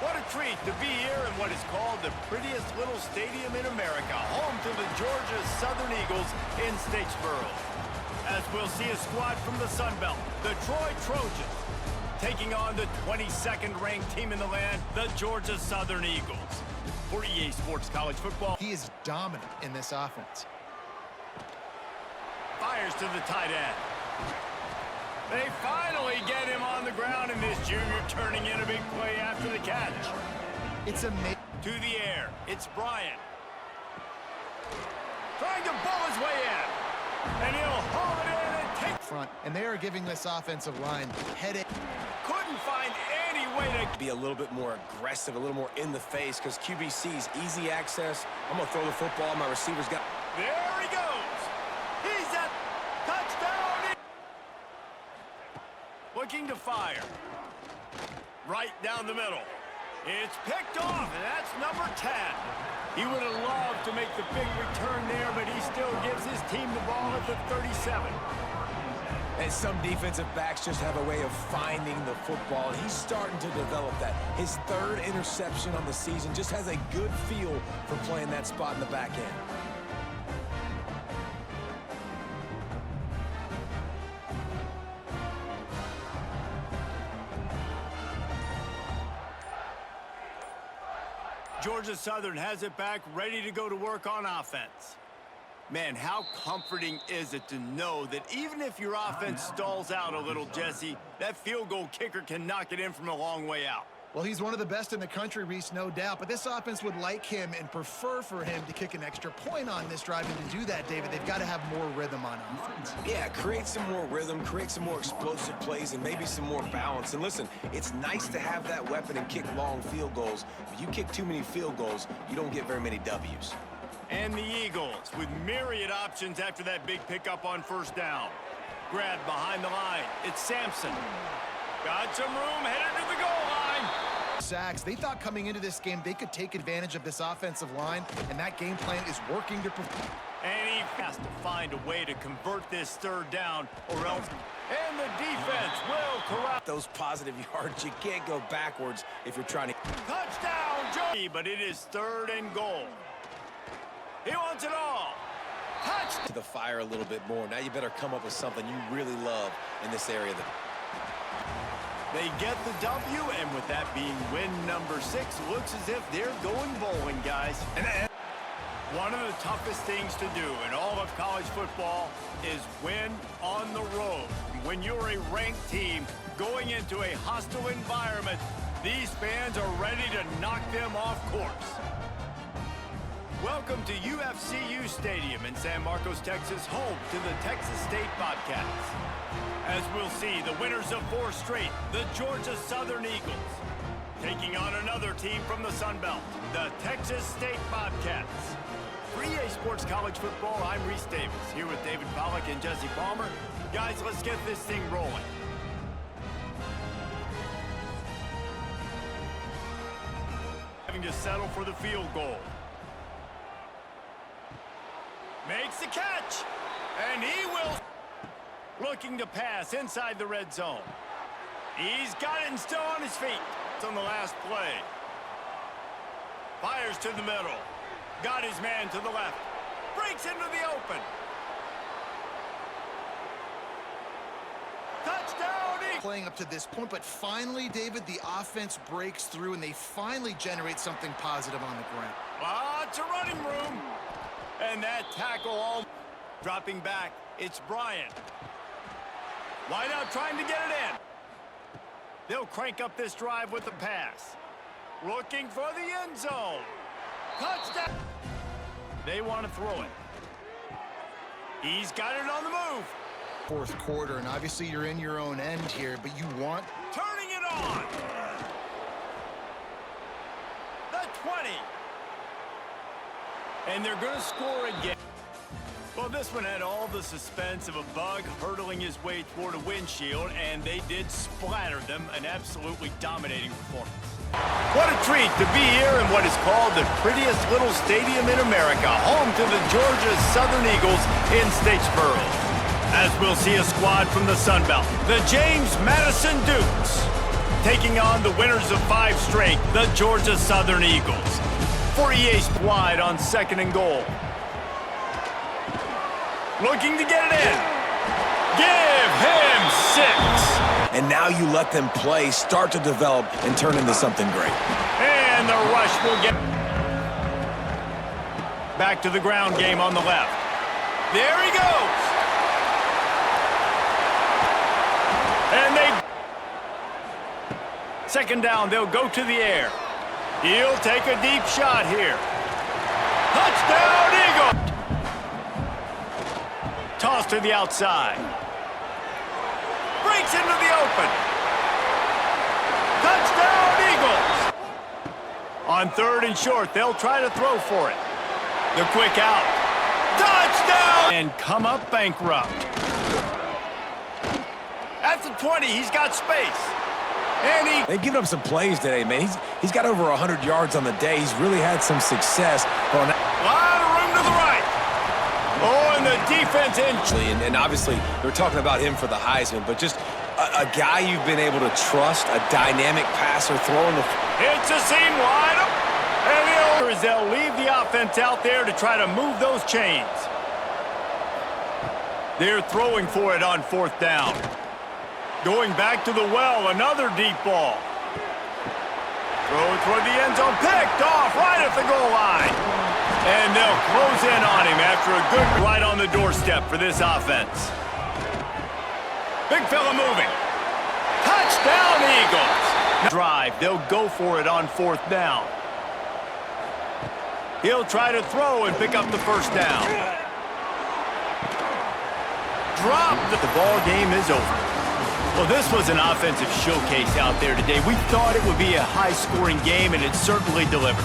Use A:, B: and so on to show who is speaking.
A: What a treat to be here in what is called the prettiest little stadium in America, home to the Georgia Southern Eagles in Statesboro. As we'll see a squad from the Sun Belt, the Troy Trojans, taking on the 22nd ranked team in the land, the Georgia Southern Eagles. For EA Sports College Football,
B: he is dominant in this offense.
A: Fires to the tight end. They finally get him on the ground, and this junior turning in a big play after the catch.
B: It's amazing.
A: To the air, it's Bryant. Trying to ball his way in. And he'll haul it in and take
B: front. And they are giving this offensive line headache.
A: Couldn't find any way to
C: be a little bit more aggressive, a little more in the face, because QBC's easy access. I'm going to throw the football. My receivers got...
A: There he goes. He's at touchdown. Looking to fire. Right down the middle. It's picked off, and that's number 10. He would have loved to make the big return there, but he still gives his team the ball at the 37.
C: And some defensive backs just have a way of finding the football, and he's starting to develop that. His third interception on the season, just has a good feel for playing that spot in the back end.
A: Georgia Southern has it back, ready to go to work on offense. Man, how comforting is it to know that even if your offense stalls out a little, Jesse, that field goal kicker can knock it in from a long way out.
B: Well, he's one of the best in the country, Reese, no doubt. But this offense would like him and prefer for him to kick an extra point on this drive. And to do that, David, they've got to have more rhythm on offense.
C: Yeah, create some more rhythm, create some more explosive plays, and maybe some more balance. And listen, it's nice to have that weapon and kick long field goals. But you kick too many field goals, you don't get very many W's.
A: And the Eagles with myriad options after that big pickup on first down. Grabbed behind the line. It's Sampson. Got some room, headed to the goal line.
B: Sacks. They thought coming into this game they could take advantage of this offensive line, and that game plan is working to perform.
A: And he has to find a way to convert this third down, or else. And the defense will correct
C: those positive yards. You can't go backwards if you're trying to.
A: Touchdown, Joey! But it is third and goal. He wants it all. Touch.
C: To the fire a little bit more. Now you better come up with something you really love in this area.
A: They get the W, and with that being win number 6, looks as if they're going bowling, guys. And one of the toughest things to do in all of college football is win on the road. When you're a ranked team going into a hostile environment, these fans are ready to knock them off course. Welcome to UFCU Stadium in San Marcos, Texas, home to the Texas State Bobcats. As we'll see, the winners of 4 straight, the Georgia Southern Eagles, taking on another team from the Sun Belt, the Texas State Bobcats. For EA Sports College Football, I'm Reese Davis, here with David Pollack and Jesse Palmer. Guys, let's get this thing rolling. Having to settle for the field goal. Makes the catch, and he will. Looking to pass inside the red zone. He's got it and still on his feet. It's on the last play. Fires to the middle. Got his man to the left. Breaks into the open. Touchdown!
B: Playing up to this point, but finally, David, the offense breaks through and they finally generate something positive on the ground.
A: Lots of running room. And that tackle all dropping back. It's Bryant. Wide out trying to get it in. They'll crank up this drive with the pass. Looking for the end zone. Touchdown. They want to throw it. He's got it on the move.
B: Fourth quarter, and obviously you're in your own end here, but you want...
A: Turning it on. The 20. And they're going to score again. Well, this one had all the suspense of a bug hurtling his way toward a windshield, and they did splatter them, an absolutely dominating performance. What a treat to be here in what is called the prettiest little stadium in America, home to the Georgia Southern Eagles in Statesboro. As we'll see a squad from the Sun Belt, the James Madison Dukes. taking on the winners of 5 straight, the Georgia Southern Eagles. 48 wide on 2nd and goal. Looking to get it in. Give him 6.
C: And now you let them play, start to develop, and turn into something great.
A: And the rush will get back to the ground game on the left. There he goes. And they... 2nd down, they'll go to the air. He'll take a deep shot here. Touchdown, Eagle! Toss to the outside. Breaks into the open. Touchdown, Eagles! On 3rd and short, they'll try to throw for it. The quick out. Touchdown! And come up bankrupt. At the 20, he's got space. And
C: They've given up some plays today, man. He's got over 100 yards on the day. He's really had some success.
A: A lot of room to the right. Oh, and the defense in.
C: And obviously, they're talking about him for the Heisman, but just a guy you've been able to trust, a dynamic passer, throwing the...
A: Hits a seam wide up. And they'll leave the offense out there to try to move those chains. They're throwing for it on 4th down. Going back to the well, another deep ball. Throw toward the end zone, picked off right at the goal line. And they'll close in on him after a good right on the doorstep for this offense. Big fella moving. Touchdown, Eagles. Drive, they'll go for it on 4th down. He'll try to throw and pick up the 1st down. Drop. The ball game is over. Well, this was an offensive showcase out there today. We thought it would be a high-scoring game, and it certainly delivered.